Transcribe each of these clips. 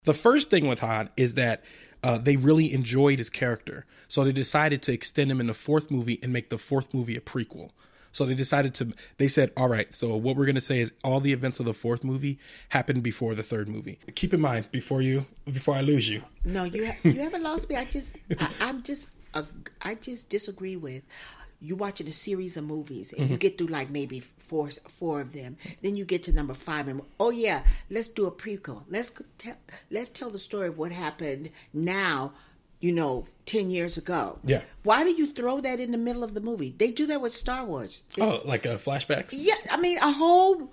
The first thing with Han is that they really enjoyed his character. So they decided to extend him in the fourth movie and make the fourth movie a prequel. So they said, all right, so what we're going to say is all the events of the fourth movie happened before the third movie. Keep in mind, before I lose you. No, you haven't lost me. I just disagree with. You watching a series of movies and you get through like maybe four of them. Then you get to number 5 and let's do a prequel. Let's tell the story of what happened now, 10 years ago. Yeah. Why do you throw that in the middle of the movie? They do that with Star Wars. Like flashbacks? Yeah, I mean a whole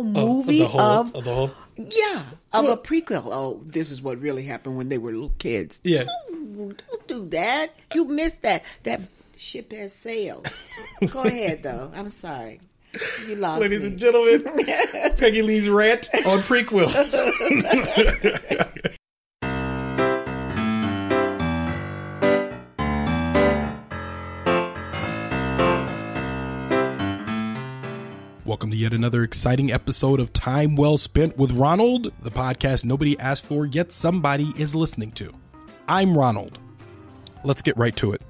movie of a prequel. Oh, this is what really happened when they were little kids. Yeah. Don't do that. You missed that. That ship has sailed. Go ahead, though. I'm sorry. You lost me. Ladies and gentlemen, Peggy Lee's rant on prequels. Welcome to yet another exciting episode of Time Well Spent with Ronald, the podcast nobody asked for, yet somebody is listening to. I'm Ronald. Let's get right to it.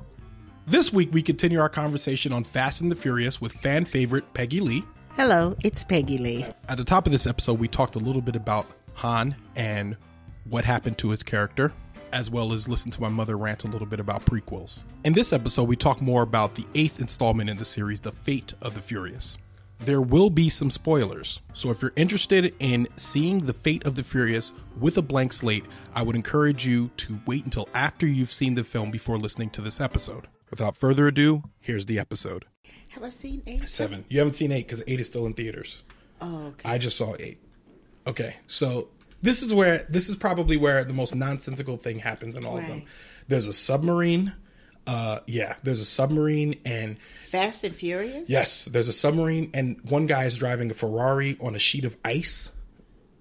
This week, we continue our conversation on Fast and the Furious with fan favorite Peggy Lee. Hello, it's Peggy Lee. At the top of this episode, we talked a little bit about Han and what happened to his character, as well as listen to my mother rant a little bit about prequels. In this episode, we talk more about the 8th installment in the series, The Fate of the Furious. There will be some spoilers, so if you're interested in seeing The Fate of the Furious with a blank slate, I would encourage you to wait until after you've seen the film before listening to this episode. Without further ado, here's the episode. Have I seen 8? 7. You haven't seen 8 because 8 is still in theaters. Oh, okay. I just saw 8. Okay, so this is probably where the most nonsensical thing happens in all of them. There's a submarine. There's a submarine and Fast and Furious? Yes, there's a submarine and one guy is driving a Ferrari on a sheet of ice,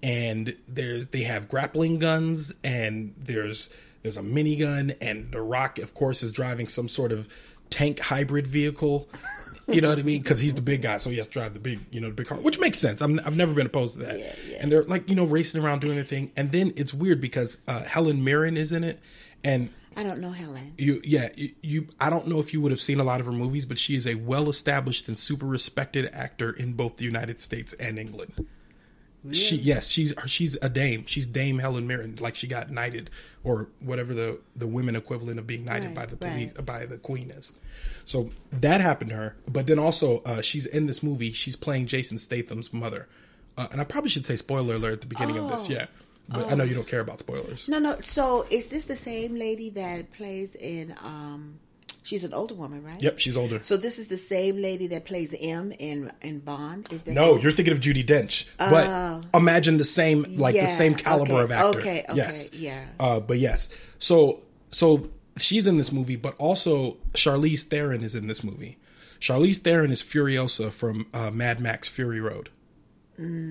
and they have grappling guns, and there's a minigun, and The Rock, of course, is driving some sort of tank hybrid vehicle. You know what I mean? Because he's the big guy, so he has to drive the big car, which makes sense. I've never been opposed to that. Yeah. And they're like, racing around doing their thing. And then it's weird because Helen Mirren is in it, and I don't know Helen. I don't know if you would have seen a lot of her movies, but she is a well-established and super respected actor in both the United States and England. Really? She's a dame. She's Dame Helen Mirren. Like, she got knighted, or whatever the women equivalent of being knighted by the police, by the Queen is. So that happened to her. But then also, she's in this movie. She's playing Jason Statham's mother. And I probably should say spoiler alert at the beginning of this. Yeah. But I know you don't care about spoilers. No. So is this the same lady that plays in... She's an older woman, right? Yep, she's older. So this is the same lady that plays M in Bond? Is that No, you're thinking of Judi Dench. But imagine the same caliber of actor. Okay, yes. Yeah. But yes. So she's in this movie, but also Charlize Theron is in this movie. Charlize Theron is Furiosa from Mad Max Fury Road.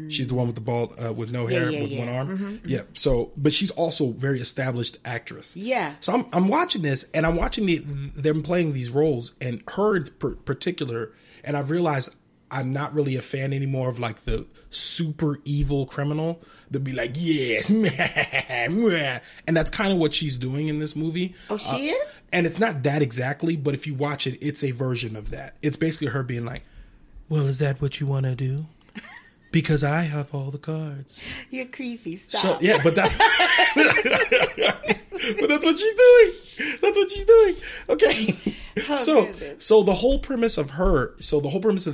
She's the one with the bald, with no hair, with one arm. Mm-hmm. Yeah. So, but she's also a very established actress. Yeah. So I'm watching this, and I'm watching them playing these roles, and her in particular. And I've realized I'm not really a fan anymore of like the super evil criminal. They'll be like, yes, and that's kind of what she's doing in this movie. Oh, she is? And it's not that exactly, but if you watch it, it's a version of that. It's basically her being like, well, is that what you want to do? Because I have all the cards. You're creepy. Stop. So, yeah, but that's but that's what she's doing. That's what she's doing. Okay. So the whole premise of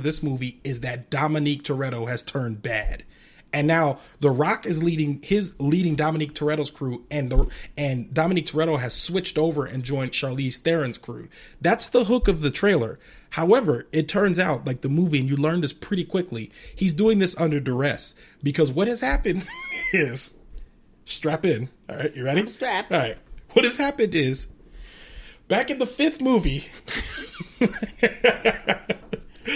this movie is that Dominique Toretto has turned bad. And now The Rock is leading Dominique Toretto's crew, and Dominique Toretto has switched over and joined Charlize Theron's crew. That's the hook of the trailer. However, it turns out, like the movie, and you learn this pretty quickly, he's doing this under duress, because what has happened is, strap in. All right, you ready? I'm strapped. All right. What has happened is, back in the 5th movie,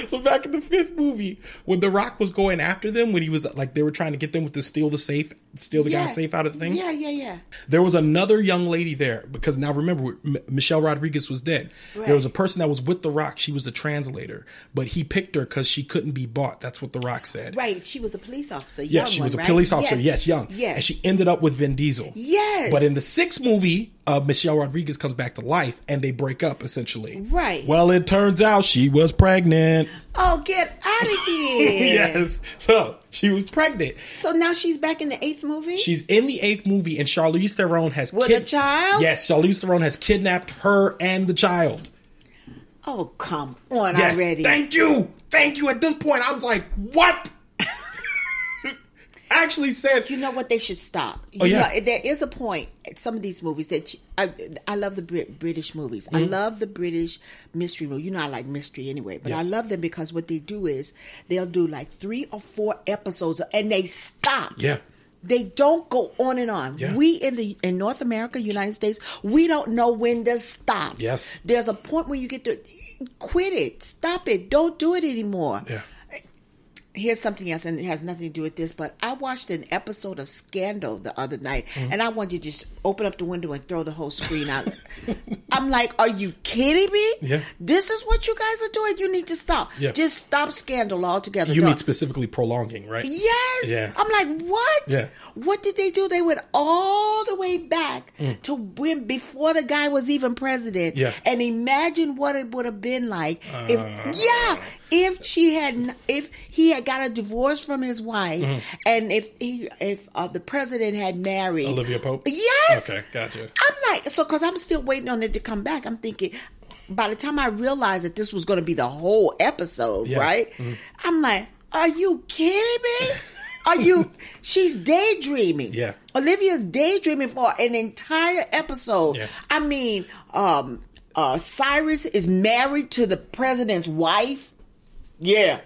so back in the 5th movie, when The Rock was going after them, when he was like, they were trying to get them to steal the safe steal the guy's safe out of the thing? Yeah. There was another young lady there because now remember, Michelle Rodriguez was dead. Right. There was a person that was with The Rock. She was the translator, but he picked her because she couldn't be bought. That's what The Rock said. Right. She was a police officer. Yes, she was a police officer. Yes, young. Yes. And she ended up with Vin Diesel. Yes. But in the 6th movie, Michelle Rodriguez comes back to life and they break up essentially. Right. Well, it turns out she was pregnant. Oh, get out of here. Yes. So she was pregnant. So now she's back in the 8th movie? She's in the 8th movie and Charlize Theron has... With a child? Yes, Charlize Theron has kidnapped her and the child. Oh, come on already. Thank you. At this point, I was like, what? Actually said... You know what? They should stop. Know, there is a point at some of these movies that... I love the British movies. I love the British mystery movies. You know I like mystery anyway. But I love them because what they do is they'll do like 3 or 4 episodes and they stop. Yeah. They don't go on and on. Yeah. We in North America, United States, we don't know when to stop. Yes. There's a point where you get to quit it. Stop it. Don't do it anymore. Yeah. Here's something else, and it has nothing to do with this, but I watched an episode of Scandal the other night, and I wanted to just open up the window and throw the whole screen out. I'm like, are you kidding me? Yeah. This is what you guys are doing? You need to stop. Yeah. Just stop Scandal altogether. You mean specifically prolonging, right? Yes. Yeah. I'm like, what? Yeah. What did they do? They went all the way back to when before the guy was even president. Yeah. And imagine what it would have been like if he had got a divorce from his wife and if the president had married Olivia Pope. Yes. Okay, gotcha. I'm like, so because I'm still waiting on it to come back. I'm thinking, by the time I realized that this was going to be the whole episode, right? I'm like, are you kidding me? She's daydreaming. Yeah. Olivia's daydreaming for an entire episode. Yeah. I mean, Cyrus is married to the president's wife. Yeah.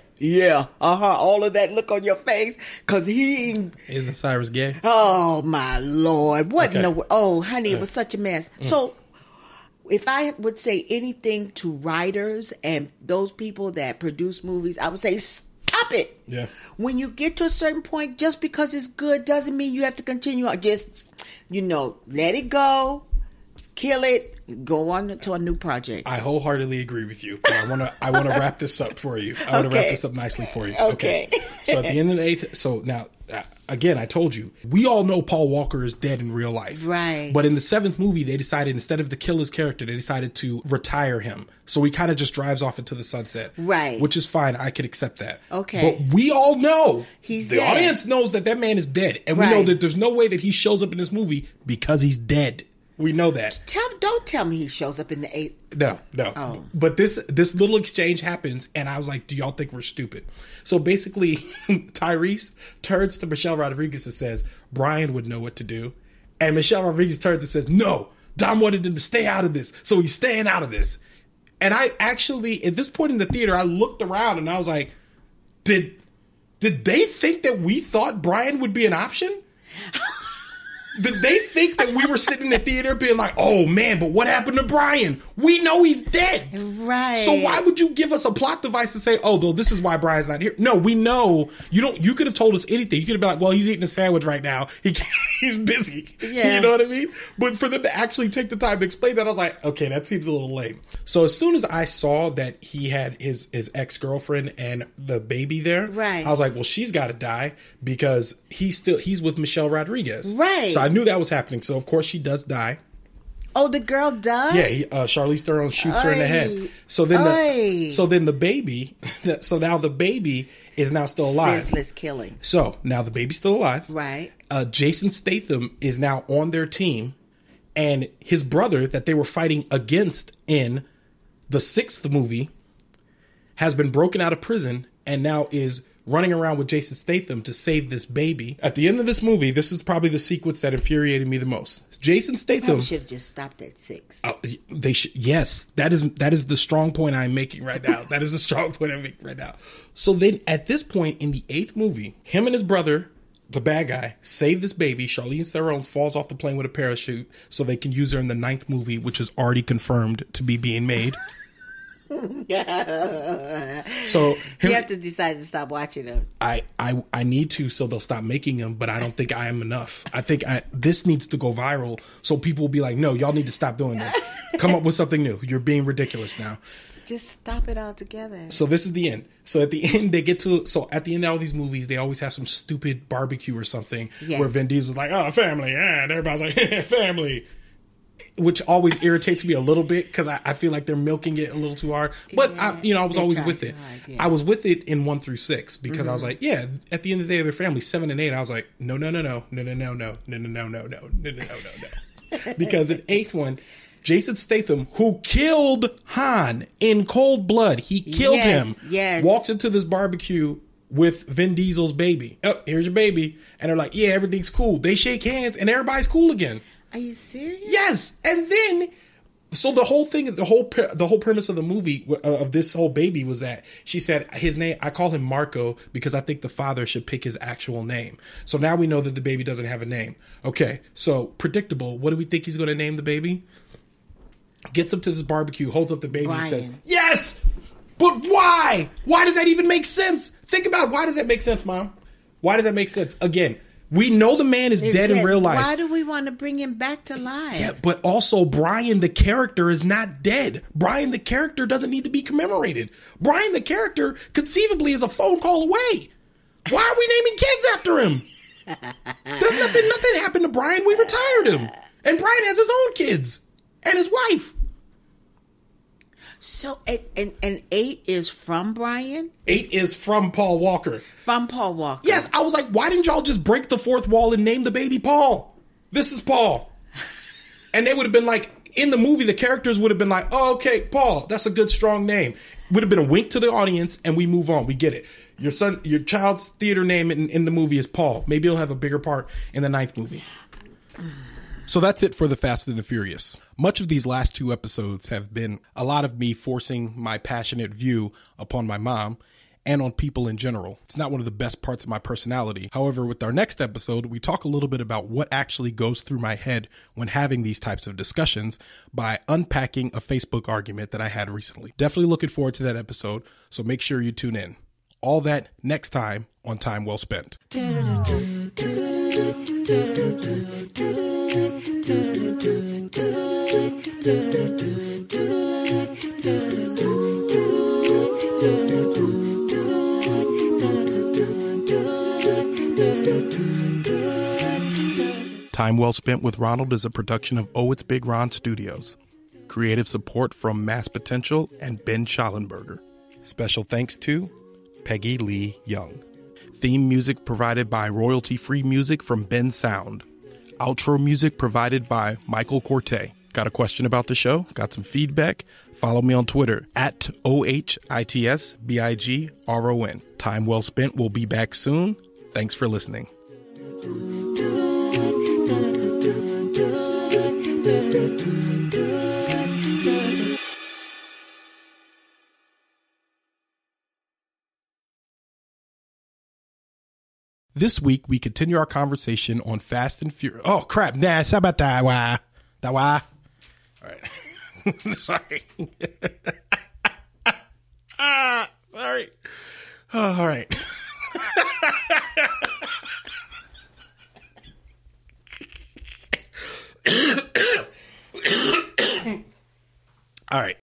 All of that look on your face. Because he... Isn't Cyrus gay? Oh, my Lord. What in the world? Oh, honey, it was such a mess. So, if I would say anything to writers and those people that produce movies, I would say stop it. Yeah. When you get to a certain point, just because it's good doesn't mean you have to continue on. Just, let it go, kill it, go on to a new project. I wholeheartedly agree with you. But I want to wrap this up for you. I want to wrap this up nicely for you. Okay. So at the end of the 8th, so now, again, I told you, we all know Paul Walker is dead in real life. Right. But in the 7th movie, they decided, instead of to kill his character, they decided to retire him. So he kind of just drives off into the sunset. Right. Which is fine. I could accept that. Okay. But we all know, he's the dead. audience knows that man is dead. And we know that there's no way that he shows up in this movie because he's dead. We know that. Don't tell me he shows up in the 8th. No. Oh. But this little exchange happens, and I was like, do y'all think we're stupid? So basically, Tyrese turns to Michelle Rodriguez and says, Brian would know what to do. And Michelle Rodriguez turns and says, no, Dom wanted him to stay out of this, so he's staying out of this. And I actually, at this point in the theater, I looked around and I was like, did they think that we thought Brian would be an option? Did they think that we were sitting in the theater being like, oh man, but what happened to Brian? We know he's dead. Right. So why would you give us a plot device to say, oh, though this is why Brian's not here? No, we know. You could have told us anything. You could have been like, well, he's eating a sandwich right now. He's busy. Yeah. You know what I mean? But for them to actually take the time to explain that, I was like, okay, that seems a little lame. So as soon as I saw that he had his ex-girlfriend and the baby there, right, I was like, well, she's got to die because he's with Michelle Rodriguez. Right. So I knew that was happening. So of course she does die. Oh, the girl died? Yeah, Charlize Theron shoots her in the head. So then the baby, so now the baby is now still alive. Senseless killing. So now the baby's still alive. Right. Jason Statham is now on their team, and his brother that they were fighting against in the 6th movie has been broken out of prison and now is running around with Jason Statham to save this baby. At the end of this movie, this is probably the sequence that infuriated me the most. Jason Statham should have just stopped at 6. Yes, that is the strong point I'm making right now. That is the strong point I'm making right now. So then, at this point in the 8th movie, him and his brother, the bad guy, save this baby. Charlize Theron falls off the plane with a parachute so they can use her in the 9th movie, which is already confirmed to be being made. So you have to decide to stop watching them. I need to, so they'll stop making them, but I don't think I am enough. I think this needs to go viral, so people will be like, no, y'all need to stop doing this. Come up with something new. You're being ridiculous now. Just stop it altogether. So this is the end. So at the end, at the end of all these movies, they always have some stupid barbecue or something where Vin Diesel's like, oh, family. And everybody's like, family. Which always irritates me a little bit because I feel like they're milking it a little too hard. But I was always with it. I was with it in 1 through 6 because I was like, yeah, at the end of the day, they're family. 7 and 8, I was like, no. Because in 8th one, Jason Statham, who killed Han in cold blood, he killed him. Yes. Walks into this barbecue with Vin Diesel's baby. Oh, here's your baby, and they're like, yeah, everything's cool. They shake hands, and everybody's cool again. Are you serious? Yes. And then, so the whole thing, the whole premise of the movie, of this whole baby, was that she said his name, I call him Marco because I think the father should pick his actual name. So now we know that the baby doesn't have a name. Okay. So predictable. What do we think he's going to name the baby? Gets up to this barbecue, holds up the baby and says, yes, but why? Why does that even make sense? Think about, why does that make sense, Mom? Why does that make sense? Again, we know the man is dead in real life. Why do we want to bring him back to life? Yeah, but also Brian the character is not dead. Brian the character doesn't need to be commemorated. Brian the character conceivably is a phone call away. Why are we naming kids after him? Nothing happened to Brian. We retired him. And Brian has his own kids and his wife. So, and 8 is from Brian? 8 is from Paul Walker. From Paul Walker. Yes, I was like, why didn't y'all just break the fourth wall and name the baby Paul? This is Paul. And they would have been like, in the movie, the characters would have been like, oh, okay, Paul, that's a good, strong name. Would have been a wink to the audience, and we move on. We get it. Your child's theater name in the movie is Paul. Maybe he'll have a bigger part in the 9th movie. So that's it for the Fast and the Furious. Much of these last 2 episodes have been a lot of me forcing my passionate view upon my mom and on people in general. It's not one of the best parts of my personality. However, with our next episode, we talk a little bit about what actually goes through my head when having these types of discussions by unpacking a Facebook argument that I had recently. Definitely looking forward to that episode, so make sure you tune in. All that next time on Time Well Spent. Time Well Spent with Ronald is a production of Oh It's Big Ron Studios. Creative support from Mass Potential and Ben Schallenberger. Special thanks to Peggy Lee Young. Theme music provided by royalty-free music from Ben Sound. Outro music provided by Michael Corte. Got a question about the show? Got some feedback? Follow me on Twitter at OHITSBIGRON. Time Well Spent will be back soon. Thanks for listening. This week, we continue our conversation on Fast and Furious. Oh, crap. Nah, it's about that. Why? That why? All right. Sorry. Sorry. Oh, all right.